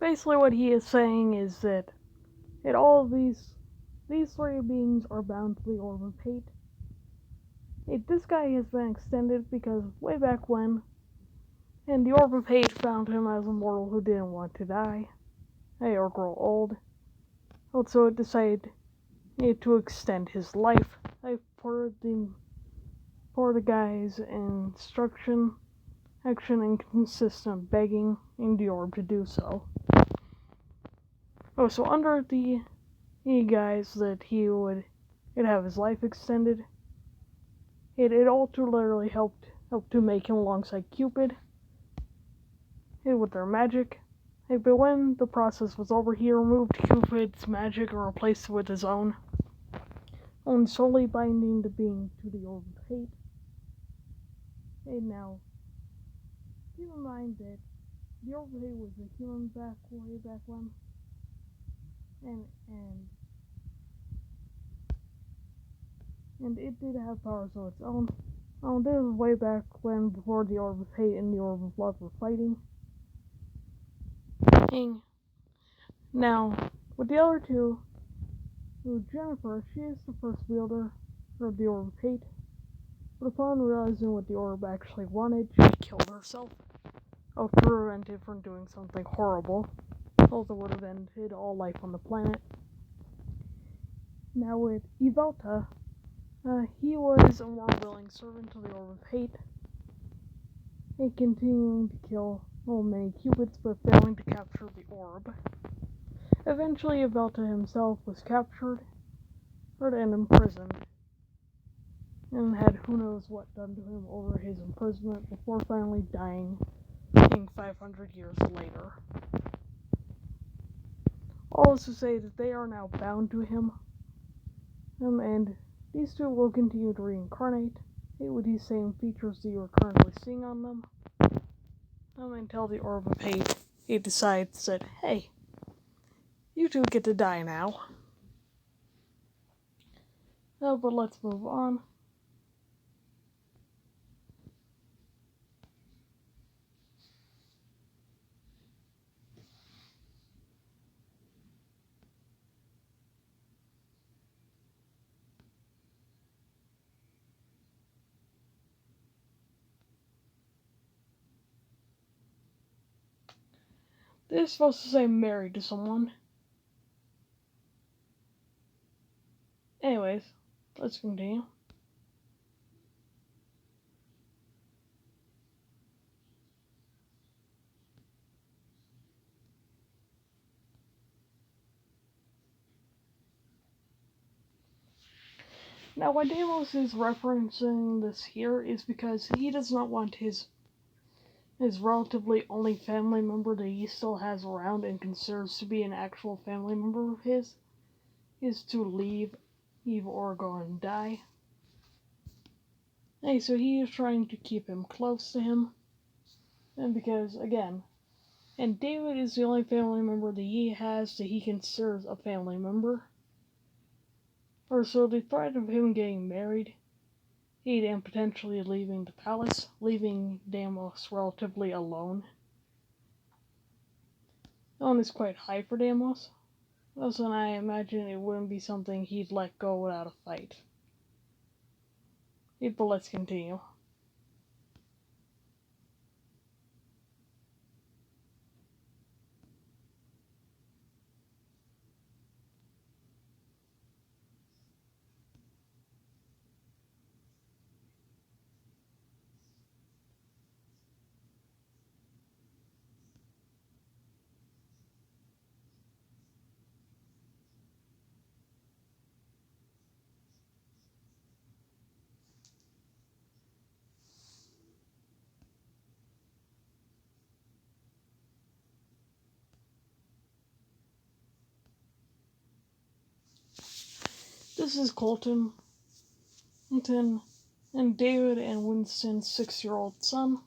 basically what he is saying is that all of these three beings are bound to the orb of hate. This guy has been extended because way back when, and the orb of hate found him as a mortal who didn't want to die, or grow old. Also, it decided to extend his life. For the guy's instruction, action, and consistent begging in the orb to do so. So under the guise that he would have his life extended, it also literally helped to make him alongside Cupid with their magic. But when the process was over, he removed Cupid's magic and replaced it with his own solely binding the being to the orb of hate. Now, keep in mind that the orb of hate was a human way back when, and it did have powers of its own. This was way back when, before the orb of hate and the orb of love were fighting. Now, with the other two, Jennifer, she is the first wielder of the orb of hate, but upon realizing what the orb actually wanted, she killed herself. To prevent it from doing something horrible, also would have ended all life on the planet. Now with Evelta, he was a more willing servant to the orb of hate, continuing to kill many Cupids but failing to capture the orb. Eventually, Evelta himself was captured and imprisoned, and had who knows what done to him over his imprisonment before finally dying 500 years later. All is to say that they are now bound to him, and these two will continue to reincarnate with these same features that you are currently seeing on them, until the orb of hate decides that, hey, you two get to die now. But let's move on. This is supposed to say married to someone. Anyways, let's continue. Now, why Deimos is referencing this here is because he does not want his relatively only family member that he still has around and considers to be an actual family member of his is to leave or go and die. So he is trying to keep him close to him, and because, again, and David is the only family member that he has that he considers a family member. So the threat of him getting married, and potentially leaving the palace, leaving Deimos relatively alone, is quite high for Deimos. Also, and I imagine it wouldn't be something he'd let go without a fight. But let's continue. This is Colton, and David and Winston's 6-year-old son.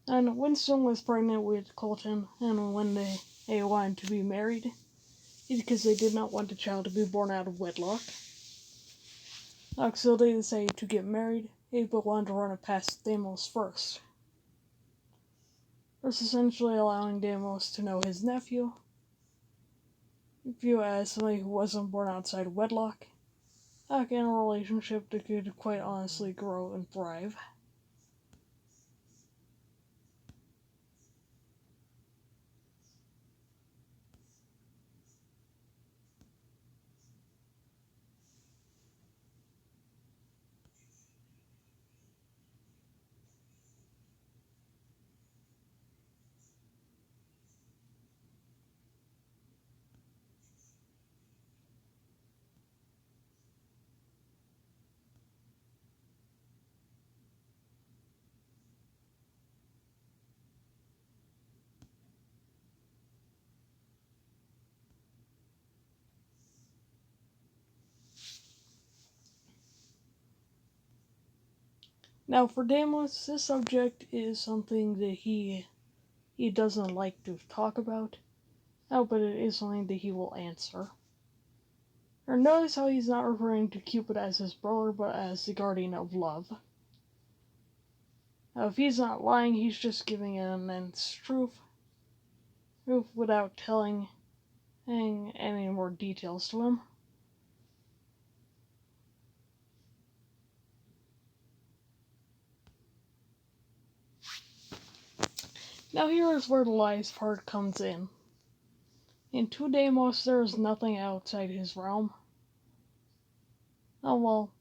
And Winston was pregnant with Colton, and when they wanted to be married, because they did not want the child to be born out of wedlock. So they decided to get married, but wanted to run it past Deimos first. thus essentially allowing Deimos to know his nephew, view as somebody who wasn't born outside wedlock, in a relationship that could quite honestly grow and thrive. Now, for Deimos, this subject is something that he doesn't like to talk about. But it is something that he will answer. Or notice how he's not referring to Cupid as his brother, but as the guardian of love. Now, if he's not lying, he's just giving an immense truth without telling any more details to him. Now here is where the lies part comes in. To Deimos, there is nothing outside his realm. Oh well,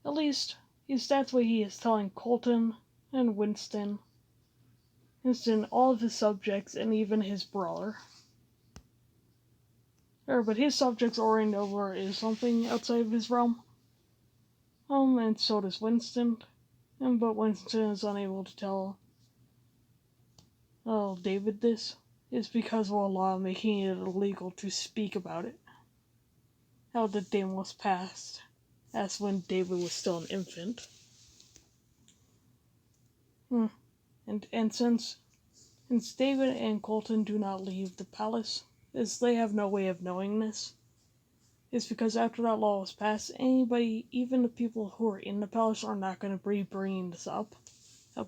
at least that's what he is telling Colton and Winston, all of his subjects, and even his brother. But his subjects already know there is something outside of his realm. And so does Winston. But Winston is unable to tell David this. It's because of a law making it illegal to speak about it. How the Deimos passed. That's when David was still an infant. And since David and Colton do not leave the palace, as they have no way of knowing this, it's because after that law was passed, anybody, even the people who are in the palace, are not going to be bringing this up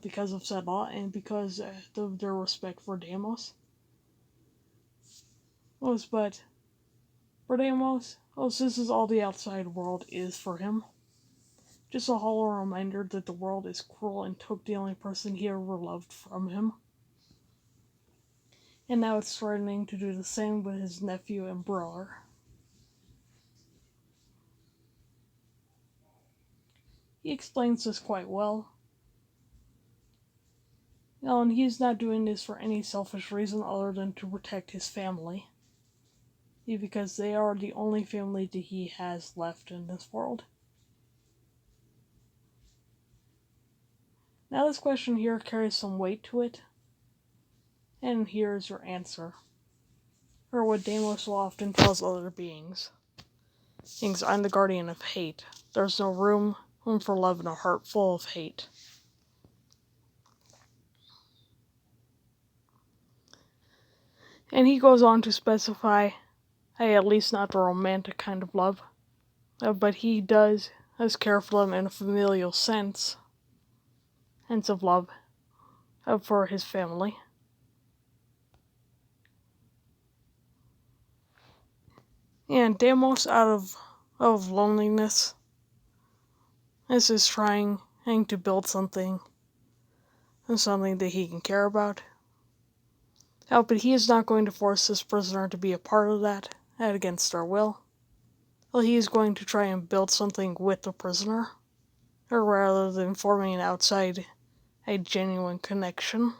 because of said law and because of their respect for Deimos. But for Deimos, this is all the outside world is for him. Just a hollow reminder that the world is cruel and took the only person he ever loved from him. And now it's threatening to do the same with his nephew and brother. He explains this quite well. And he's not doing this for any selfish reason other than to protect his family. Because they are the only family that he has left in this world. Now this question here carries some weight to it. And here is your answer. Or what Deimos will often tells other beings. I'm the guardian of hate. There's no room for love in a heart full of hate. And he goes on to specify, at least not the romantic kind of love, but he does care for them in a familial sense of love for his family. And Deimos, out of loneliness, is trying to build something that he can care about. But he is not going to force this prisoner to be a part of that against their will. Well, he is going to try and build something with the prisoner, or rather than forming an outside, a genuine connection.